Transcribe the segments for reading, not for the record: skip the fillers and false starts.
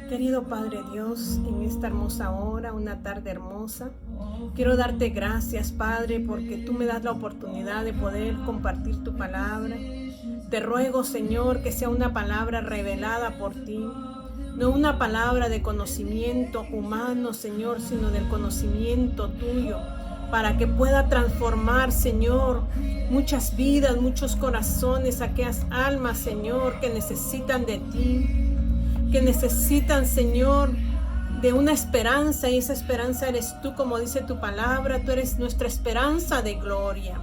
Querido Padre Dios, en esta hermosa hora, una tarde hermosa, quiero darte gracias, Padre, porque tú me das la oportunidad de poder compartir tu palabra. Te ruego, Señor, que sea una palabra revelada por ti, no una palabra de conocimiento humano, Señor, sino del conocimiento tuyo, para que pueda transformar, Señor, muchas vidas, muchos corazones, aquellas almas, Señor, que necesitan de ti, que necesitan, Señor, de una esperanza, y esa esperanza eres tú, como dice tu palabra. Tú eres nuestra esperanza de gloria.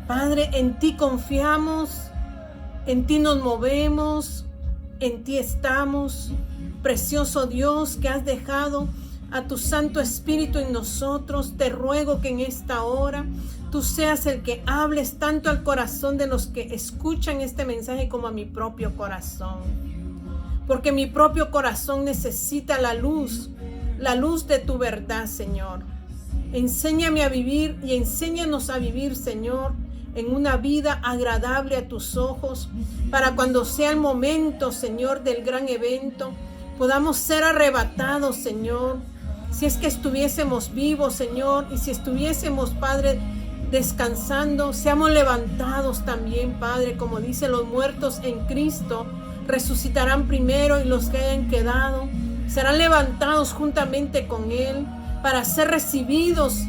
Padre, en ti confiamos, en ti nos movemos, en ti estamos. Precioso Dios, que has dejado a tu Santo Espíritu en nosotros, te ruego que en esta hora tú seas el que hables tanto al corazón de los que escuchan este mensaje como a mi propio corazón. Porque mi propio corazón necesita la luz de tu verdad, Señor. Enséñame a vivir y enséñanos a vivir, Señor, en una vida agradable a tus ojos, para cuando sea el momento, Señor, del gran evento, podamos ser arrebatados, Señor. Si es que estuviésemos vivos, Señor, y si estuviésemos, Padre, descansando, seamos levantados también, Padre, como dice, los muertos en Cristo resucitarán primero, y los que hayan quedado serán levantados juntamente con Él para ser recibidos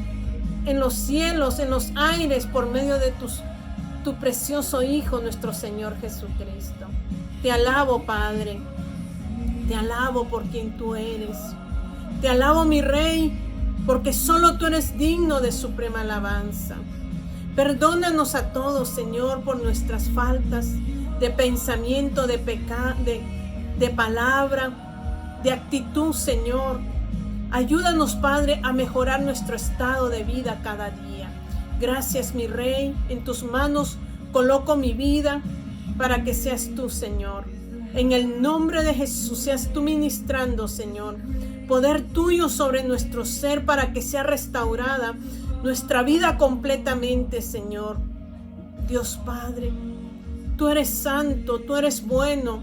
en los cielos, en los aires, por medio de tu precioso Hijo, nuestro Señor Jesucristo. Te alabo, Padre, te alabo por quien tú eres. Te alabo, mi Rey, porque solo tú eres digno de suprema alabanza. Perdónanos a todos, Señor, por nuestras faltas de pensamiento, de pecado, de palabra, de actitud, Señor. Ayúdanos, Padre, a mejorar nuestro estado de vida cada día. Gracias, mi Rey. En tus manos coloco mi vida para que seas tú, Señor. En el nombre de Jesús, seas tú ministrando, Señor. Poder tuyo sobre nuestro ser para que sea restaurada nuestra vida completamente, Señor. Dios Padre, tú eres santo, tú eres bueno,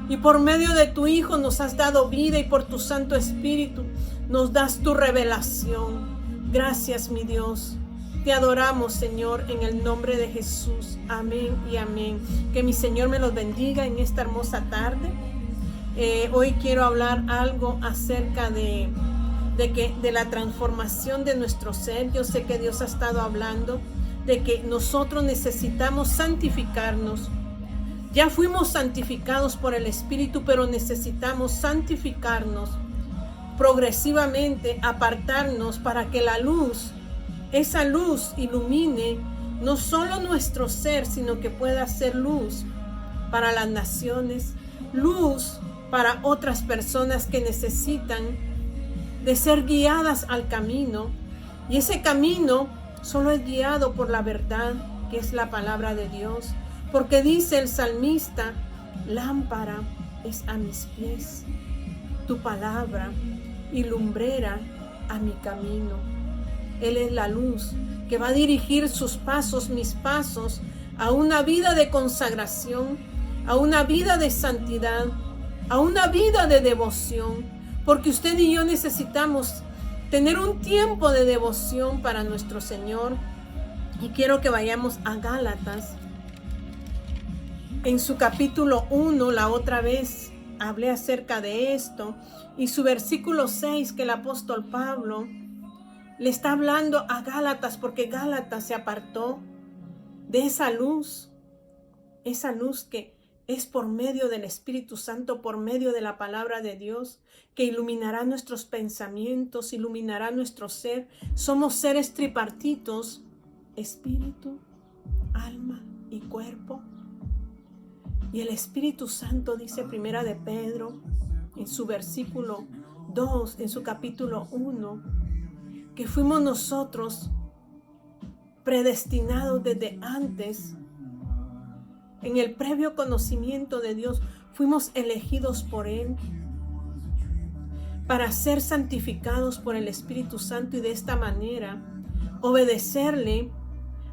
y por medio de tu Hijo nos has dado vida, y por tu Santo Espíritu nos das tu revelación. Gracias, mi Dios. Te adoramos, Señor, en el nombre de Jesús. Amén y amén. Que mi Señor me los bendiga en esta hermosa tarde. Hoy quiero hablar algo acerca de la transformación de nuestro ser. Yo sé que Dios ha estado hablando de que nosotros necesitamos santificarnos. Ya fuimos santificados por el Espíritu, pero necesitamos santificarnos progresivamente, apartarnos para que la luz, esa luz, ilumine no solo nuestro ser, sino que pueda ser luz para las naciones, luz para otras personas que necesitan de ser guiadas al camino. Y ese camino solo es guiado por la verdad, que es la palabra de Dios. Porque dice el salmista: lámpara es a mis pies tu palabra y lumbrera a mi camino. Él es la luz que va a dirigir sus pasos, mis pasos, a una vida de consagración, a una vida de santidad, a una vida de devoción. Porque usted y yo necesitamos tener un tiempo de devoción para nuestro Señor. Y quiero que vayamos a Gálatas. En su capítulo 1, la otra vez hablé acerca de esto, y su versículo 6, que el apóstol Pablo le está hablando a Gálatas, porque Gálatas se apartó de esa luz que es por medio del Espíritu Santo, por medio de la palabra de Dios, que iluminará nuestros pensamientos, iluminará nuestro ser. Somos seres tripartitos: espíritu, alma y cuerpo. Y el Espíritu Santo, dice Primera de Pedro, en su versículo 2, en su capítulo 1, que fuimos nosotros predestinados desde antes. En el previo conocimiento de Dios, fuimos elegidos por Él para ser santificados por el Espíritu Santo, y de esta manera obedecerle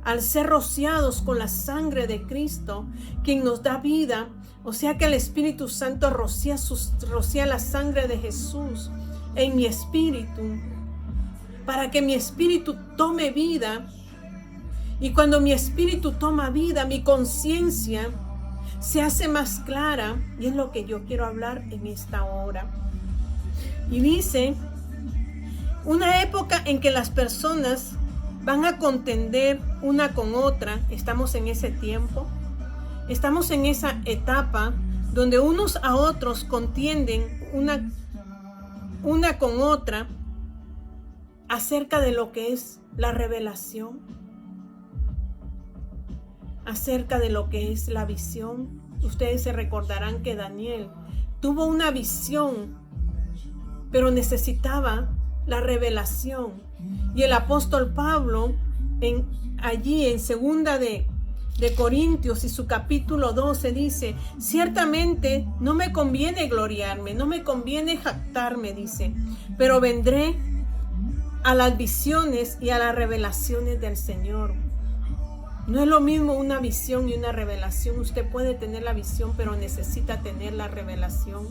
al ser rociados con la sangre de Cristo, quien nos da vida, O sea que el Espíritu Santo rocía la sangre de Jesús en mi espíritu, para que mi espíritu tome vida. Y cuando mi espíritu toma vida, mi conciencia se hace más clara, y es lo que yo quiero hablar en esta hora. Y dice, una época en que las personas van a contender una con otra. Estamos en ese tiempo, estamos en esa etapa donde unos a otros contienden una con otra acerca de lo que es la revelación, acerca de lo que es la visión. Ustedes se recordarán que Daniel tuvo una visión, pero necesitaba la revelación. Y el apóstol Pablo, allí en segunda de Corintios y su capítulo 12 dice, ciertamente no me conviene gloriarme, no me conviene jactarme, dice, pero vendré a las visiones y a las revelaciones del Señor. No es lo mismo una visión y una revelación. Usted puede tener la visión, pero necesita tener la revelación.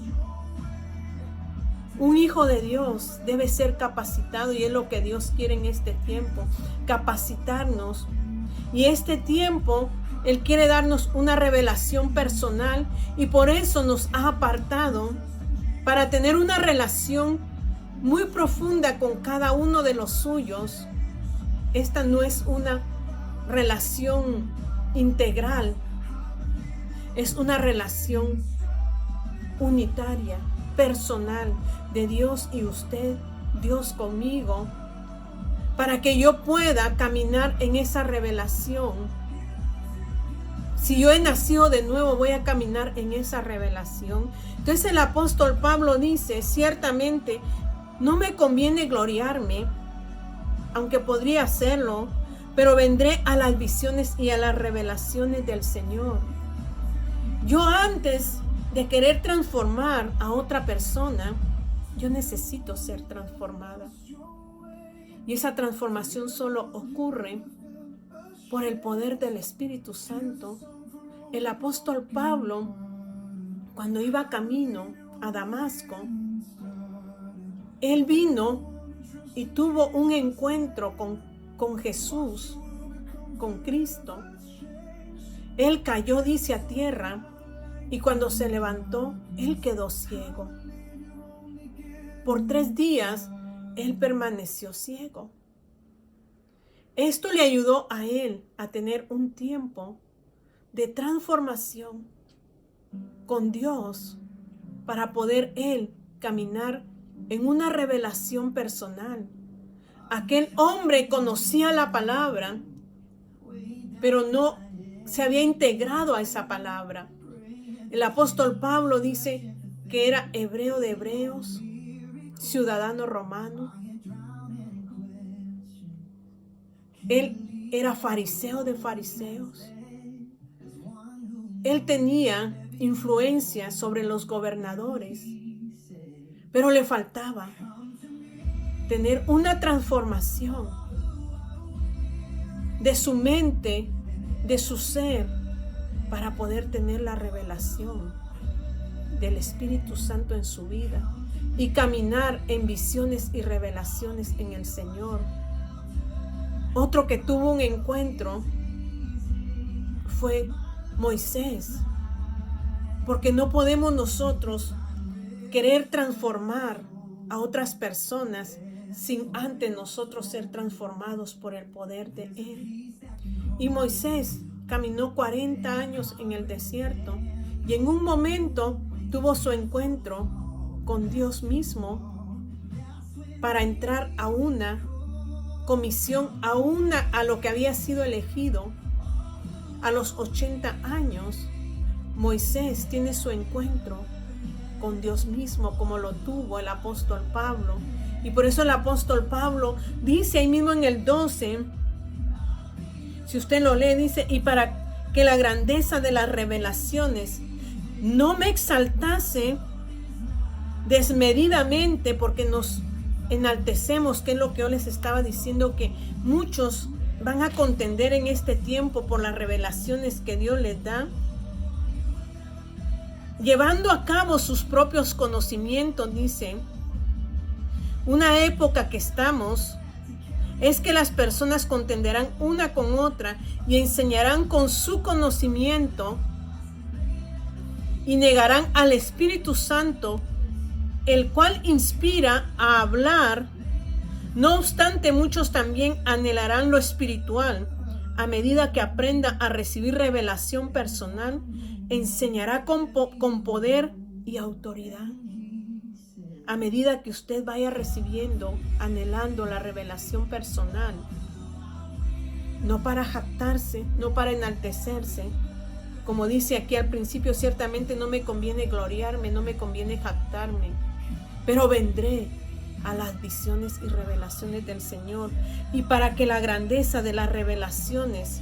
Un hijo de Dios debe ser capacitado, y es lo que Dios quiere en este tiempo, capacitarnos. Y este tiempo Él quiere darnos una revelación personal, y por eso nos ha apartado para tener una relación muy profunda con cada uno de los suyos. Esta no es una relación integral, es una relación unitaria, personal, de Dios y usted, Dios conmigo, para que yo pueda caminar en esa revelación. Si yo he nacido de nuevo, voy a caminar en esa revelación. Entonces el apóstol Pablo dice, ciertamente no me conviene gloriarme, aunque podría hacerlo, pero vendré a las visiones y a las revelaciones del Señor. Yo antes de querer transformar a otra persona, yo necesito ser transformada. Y esa transformación solo ocurre por el poder del Espíritu Santo. El apóstol Pablo, cuando iba camino a Damasco, él vino y tuvo un encuentro con Jesús, con Cristo. Él cayó, dice, a tierra, y cuando se levantó, él quedó ciego. Por 3 días, él permaneció ciego. Esto le ayudó a él a tener un tiempo de transformación con Dios para poder él caminar en una revelación personal. Aquel hombre conocía la palabra, pero no se había integrado a esa palabra. El apóstol Pablo dice que era hebreo de hebreos, ciudadano romano. Él era fariseo de fariseos. Él tenía influencia sobre los gobernadores, pero le faltaba tener una transformación de su mente, de su ser, para poder tener la revelación del Espíritu Santo en su vida y caminar en visiones y revelaciones en el Señor. Otro que tuvo un encuentro fue Moisés, porque no podemos nosotros querer transformar a otras personas sin antes nosotros ser transformados por el poder de Él. Y Moisés caminó 40 años en el desierto y en un momento tuvo su encuentro con Dios mismo para entrar a una comisión, a lo que había sido elegido. A los 80 años, Moisés tiene su encuentro con Dios mismo, como lo tuvo el apóstol Pablo. Y por eso el apóstol Pablo dice ahí mismo en el 12, si usted lo lee, dice, y para que la grandeza de las revelaciones no me exaltase desmedidamente, porque nos enaltecemos, que es lo que yo les estaba diciendo, que muchos van a contender en este tiempo por las revelaciones que Dios les da. llevando a cabo sus propios conocimientos, dice. Una época que estamos es que las personas contenderán una con otra y enseñarán con su conocimiento y negarán al Espíritu Santo, el cual inspira a hablar. No obstante, muchos también anhelarán lo espiritual. A medida que aprenda a recibir revelación personal, enseñará con poder y autoridad. A medida que usted vaya recibiendo, anhelando la revelación personal, no para jactarse, no para enaltecerse. Como dice aquí al principio, ciertamente no me conviene gloriarme, no me conviene jactarme, pero vendré a las visiones y revelaciones del Señor. Y para que la grandeza de las revelaciones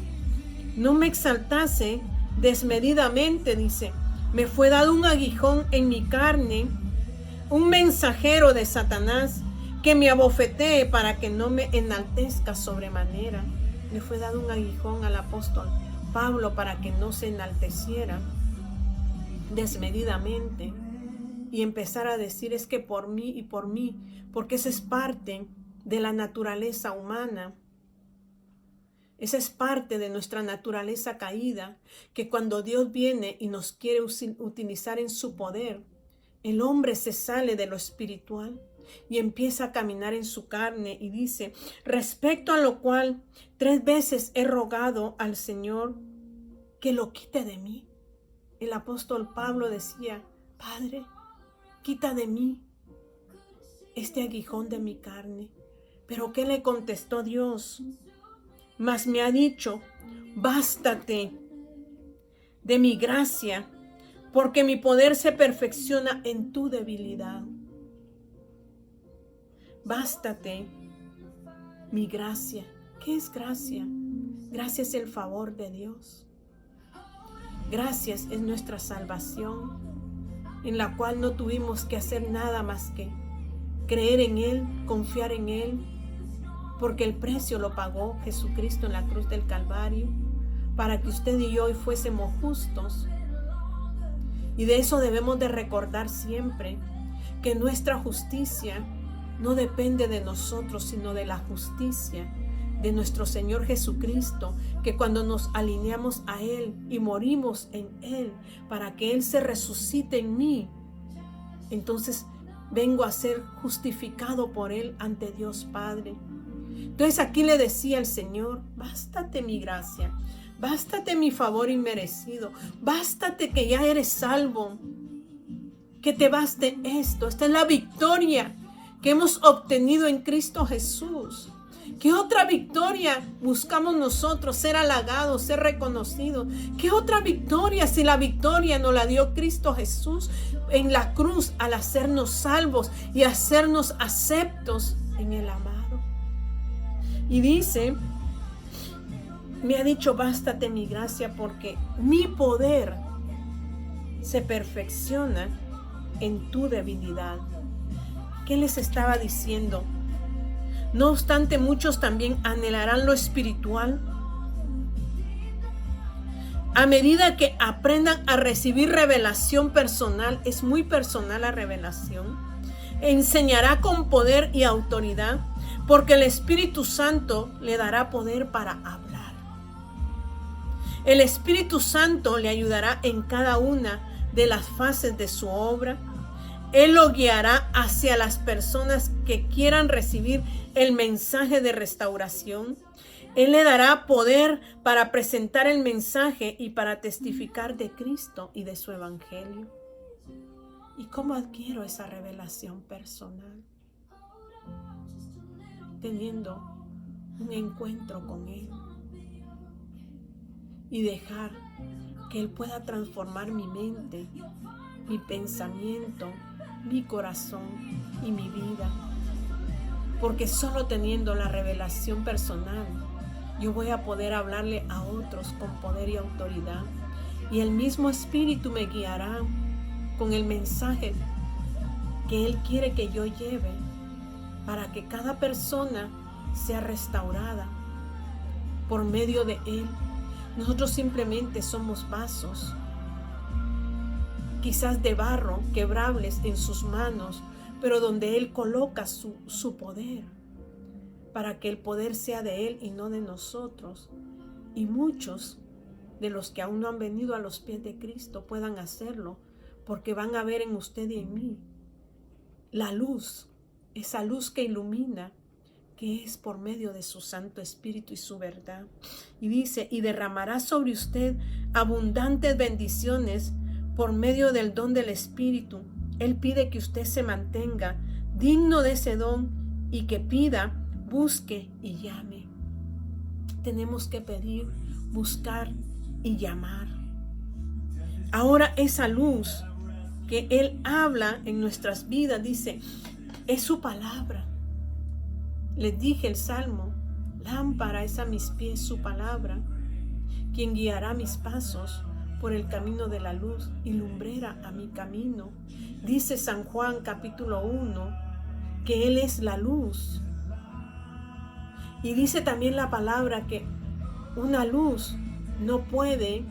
no me exaltase desmedidamente, dice, me fue dado un aguijón en mi carne, un mensajero de Satanás que me abofetee para que no me enaltezca sobremanera. Le fue dado un aguijón al apóstol Pablo para que no se enalteciera desmedidamente y empezara a decir, es que por mí y por mí, porque esa es parte de la naturaleza humana. Esa es parte de nuestra naturaleza caída, que cuando Dios viene y nos quiere utilizar en su poder, el hombre se sale de lo espiritual y empieza a caminar en su carne y dice, respecto a lo cual 3 veces he rogado al Señor que lo quite de mí. El apóstol Pablo decía, Padre, quita de mí este aguijón de mi carne. Pero ¿qué le contestó Dios? Mas me ha dicho, bástate de mi gracia, porque mi poder se perfecciona en tu debilidad. Bástate mi gracia. ¿Qué es gracia? Gracia es el favor de Dios. Gracias es nuestra salvación, en la cual no tuvimos que hacer nada más que creer en Él, confiar en Él, porque el precio lo pagó Jesucristo en la cruz del Calvario, para que usted y yo hoy fuésemos justos. Y de eso debemos de recordar siempre, que nuestra justicia no depende de nosotros, sino de la justicia de nuestro Señor Jesucristo, que cuando nos alineamos a Él y morimos en Él, para que Él se resucite en mí, entonces vengo a ser justificado por Él ante Dios Padre. Entonces aquí le decía el Señor, bástate mi gracia, bástate mi favor inmerecido, bástate que ya eres salvo, que te baste esto. Esta es la victoria que hemos obtenido en Cristo Jesús. ¿Qué otra victoria buscamos nosotros? Ser halagados, ser reconocidos. ¿Qué otra victoria si la victoria nos la dio Cristo Jesús en la cruz al hacernos salvos y hacernos aceptos en el amado? Y dice, me ha dicho, bástate mi gracia, porque mi poder se perfecciona en tu debilidad. ¿Qué les estaba diciendo? No obstante, muchos también anhelarán lo espiritual. A medida que aprendan a recibir revelación personal, es muy personal la revelación, enseñará con poder y autoridad, porque el Espíritu Santo le dará poder para hablar. El Espíritu Santo le ayudará en cada una de las fases de su obra. Él lo guiará hacia las personas que quieran recibir el mensaje de restauración. Él le dará poder para presentar el mensaje y para testificar de Cristo y de su evangelio. ¿Y cómo adquiero esa revelación personal? Teniendo un encuentro con Él y dejar que Él pueda transformar mi mente, mi pensamiento, mi corazón y mi vida. Porque solo teniendo la revelación personal, yo voy a poder hablarle a otros con poder y autoridad. Y el mismo Espíritu me guiará con el mensaje que Él quiere que yo lleve, para que cada persona sea restaurada por medio de Él. Nosotros simplemente somos vasos quizás de barro, quebrables en sus manos, pero donde Él coloca su poder, para que el poder sea de Él y no de nosotros. Y muchos de los que aún no han venido a los pies de Cristo puedan hacerlo, porque van a ver en usted y en mí la luz, esa luz que ilumina, que es por medio de su Santo Espíritu y su verdad. Y dice, y derramará sobre usted abundantes bendiciones por medio del don del Espíritu. Él pide que usted se mantenga digno de ese don y que pida, busque y llame. Tenemos que pedir, buscar y llamar. Ahora esa luz que Él habla en nuestras vidas, dice, es su palabra. Les dije el Salmo, lámpara es a mis pies su palabra, quien guiará mis pasos por el camino de la luz y lumbrera a mi camino. Dice San Juan capítulo 1 que Él es la luz. Y dice también la palabra que una luz no puede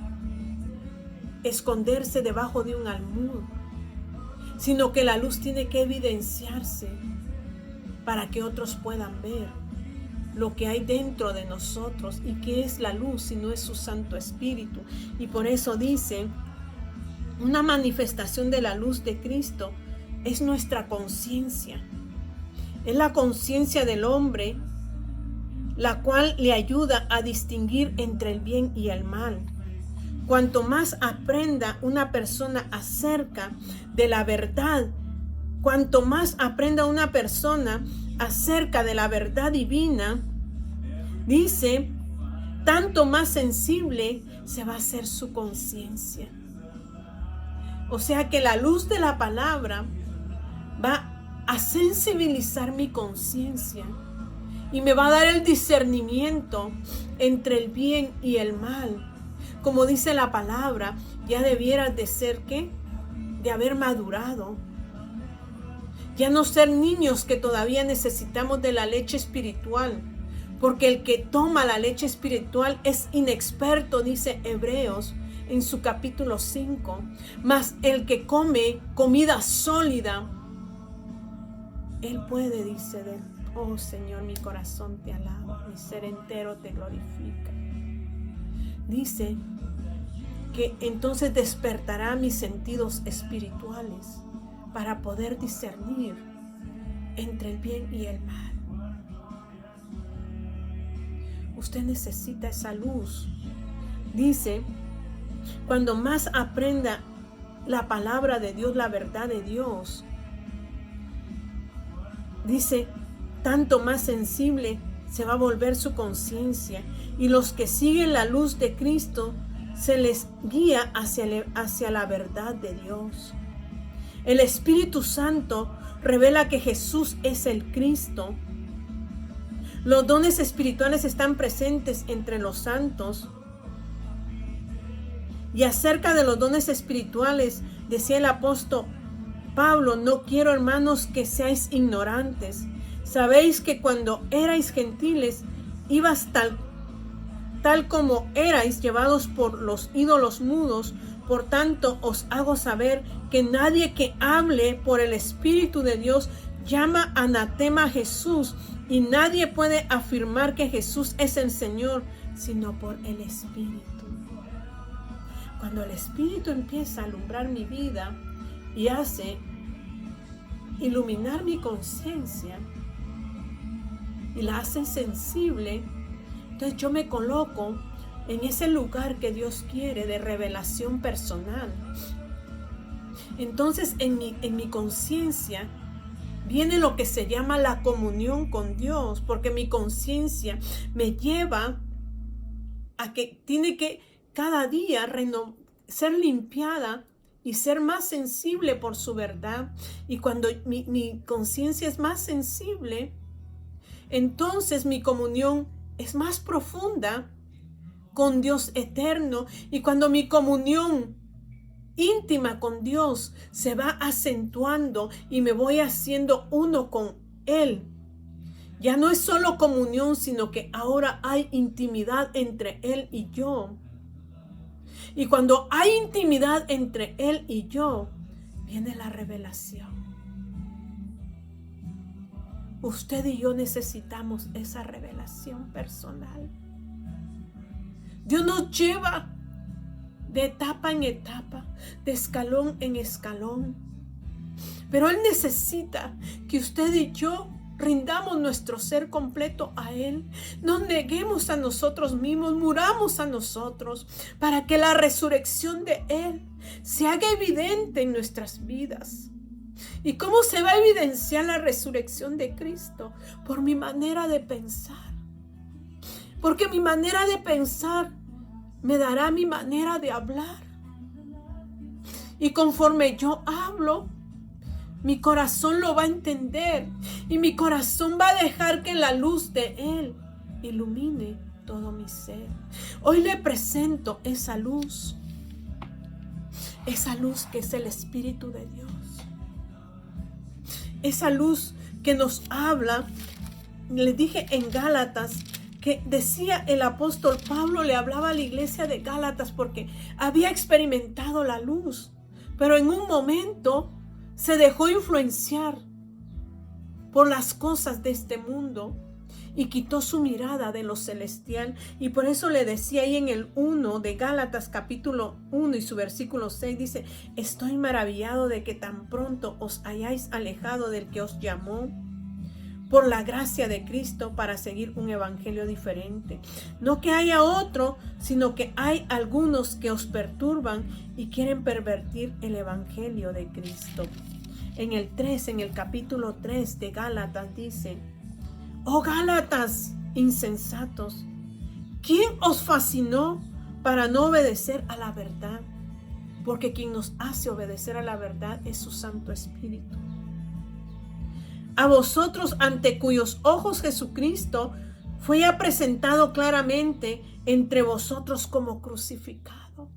esconderse debajo de un almud, sino que la luz tiene que evidenciarse para que otros puedan ver lo que hay dentro de nosotros. ¿Y qué es la luz si no es su Santo Espíritu? Y por eso dice, una manifestación de la luz de Cristo es nuestra conciencia. Es la conciencia del hombre, la cual le ayuda a distinguir entre el bien y el mal. Cuanto más aprenda una persona acerca de la verdad, cuanto más aprenda una persona acerca de la verdad divina, dice, tanto más sensible se va a hacer su conciencia. O sea que la luz de la palabra va a sensibilizar mi conciencia y me va a dar el discernimiento entre el bien y el mal. Como dice la palabra, ya debieras de ser, ¿qué? De haber madurado. Ya no ser niños que todavía necesitamos de la leche espiritual, porque el que toma la leche espiritual es inexperto, dice Hebreos en su capítulo 5. Mas el que come comida sólida, él puede, dice de él, oh Señor, mi corazón te alaba, mi ser entero te glorifica. Dice que entonces despertará mis sentidos espirituales para poder discernir entre el bien y el mal. Usted necesita esa luz. Dice, cuando más aprenda la palabra de Dios, la verdad de Dios, dice, tanto más sensible se va a volver su conciencia, y los que siguen la luz de Cristo se les guía hacia la verdad de Dios. El Espíritu Santo revela que Jesús es el Cristo. Los dones espirituales están presentes entre los santos. Y acerca de los dones espirituales, decía el apóstol Pablo, no quiero, hermanos, que seáis ignorantes. Sabéis que cuando erais gentiles, ibas tal como erais llevados por los ídolos mudos. Por tanto, os hago saber que nadie que hable por el Espíritu de Dios llama anatema a Jesús, y nadie puede afirmar que Jesús es el Señor, sino por el Espíritu. Cuando el Espíritu empieza a alumbrar mi vida y hace iluminar mi conciencia y la hace sensible, entonces yo me coloco en ese lugar que Dios quiere de revelación personal. Entonces en mi conciencia viene lo que se llama la comunión con Dios, porque mi conciencia me lleva a que tiene que cada día ser limpiada y ser más sensible por su verdad. Y cuando mi conciencia es más sensible, entonces mi comunión es más profunda con Dios eterno. Y cuando mi comunión íntima con Dios se va acentuando y me voy haciendo uno con Él, ya no es solo comunión, sino que ahora hay intimidad entre Él y yo. Y cuando hay intimidad entre Él y yo, viene la revelación. Usted y yo necesitamos esa revelación personal. Dios nos lleva de etapa en etapa, de escalón en escalón. Pero Él necesita que usted y yo rindamos nuestro ser completo a Él. Nos neguemos a nosotros mismos, muramos a nosotros, para que la resurrección de Él se haga evidente en nuestras vidas. ¿Y cómo se va a evidenciar la resurrección de Cristo? Por mi manera de pensar. Porque mi manera de pensar me dará mi manera de hablar. Y conforme yo hablo, mi corazón lo va a entender. Y mi corazón va a dejar que la luz de Él ilumine todo mi ser. Hoy le presento esa luz. Esa luz que es el Espíritu de Dios. Esa luz que nos habla, les dije en Gálatas, que decía el apóstol Pablo, le hablaba a la iglesia de Gálatas porque había experimentado la luz, pero en un momento se dejó influenciar por las cosas de este mundo y quitó su mirada de lo celestial. Y por eso le decía ahí en el 1 de Gálatas capítulo 1 y su versículo 6 dice: estoy maravillado de que tan pronto os hayáis alejado del que os llamó por la gracia de Cristo para seguir un evangelio diferente. No que haya otro, sino que hay algunos que os perturban y quieren pervertir el evangelio de Cristo. En el capítulo 3 de Gálatas dice: oh Gálatas insensatos, ¿quién os fascinó para no obedecer a la verdad? Porque quien nos hace obedecer a la verdad es su Santo Espíritu. A vosotros, ante cuyos ojos Jesucristo fue ya presentado claramente entre vosotros como crucificado.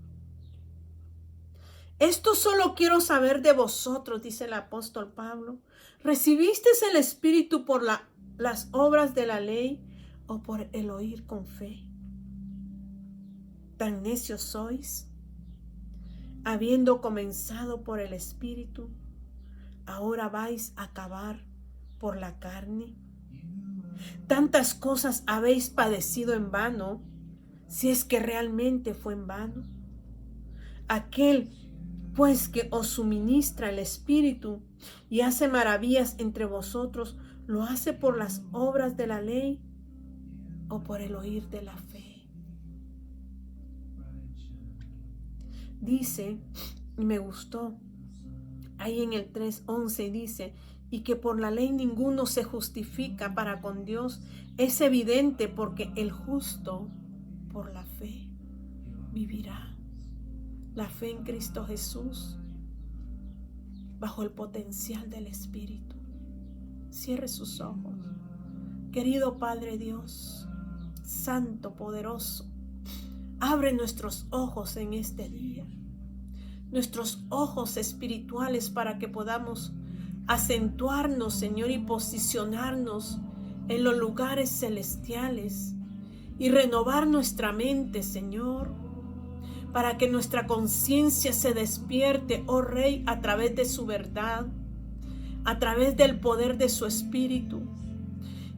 Esto solo quiero saber de vosotros, dice el apóstol Pablo. ¿Recibisteis el Espíritu por las obras de la ley o por el oír con fe? ¿Tan necios sois? Habiendo comenzado por el Espíritu, ¿ahora vais a acabar por la carne? Tantas cosas habéis padecido en vano, si es que realmente fue en vano. Aquel pues que os suministra el Espíritu y hace maravillas entre vosotros, ¿lo hace por las obras de la ley o por el oír de la fe? Dice, y me gustó, ahí en el 3:11 dice: y que por la ley ninguno se justifica para con Dios, es evidente, porque el justo por la fe vivirá. La fe en Cristo Jesús, bajo el potencial del Espíritu. Cierre sus ojos. Querido Padre Dios, Santo, poderoso, abre nuestros ojos en este día, nuestros ojos espirituales, para que podamos acentuarnos, Señor, y posicionarnos en los lugares celestiales y renovar nuestra mente, Señor, para que nuestra conciencia se despierte, oh Rey, a través de su verdad, a través del poder de su Espíritu.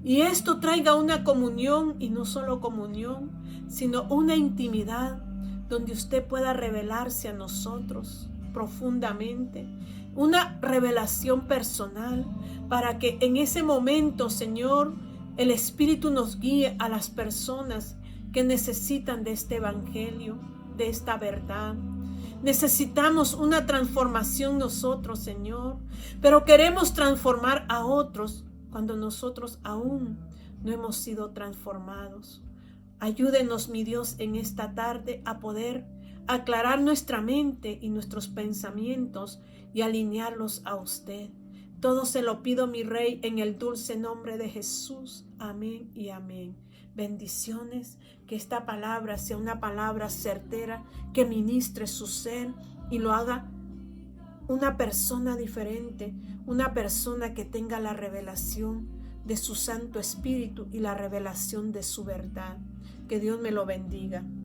Y esto traiga una comunión, y no solo comunión, sino una intimidad donde usted pueda revelarse a nosotros profundamente, una revelación personal, para que en ese momento, Señor, el Espíritu nos guíe a las personas que necesitan de este evangelio, de esta verdad. Necesitamos una transformación nosotros, Señor, pero queremos transformar a otros cuando nosotros aún no hemos sido transformados. Ayúdenos, mi Dios, en esta tarde a poder aclarar nuestra mente y nuestros pensamientos y alinearlos a usted. Todo se lo pido, mi Rey, en el dulce nombre de Jesús. Amén y amén. Bendiciones, que esta palabra sea una palabra certera, que ministre su ser y lo haga una persona diferente, una persona que tenga la revelación de su Santo Espíritu y la revelación de su verdad. Que Dios me lo bendiga.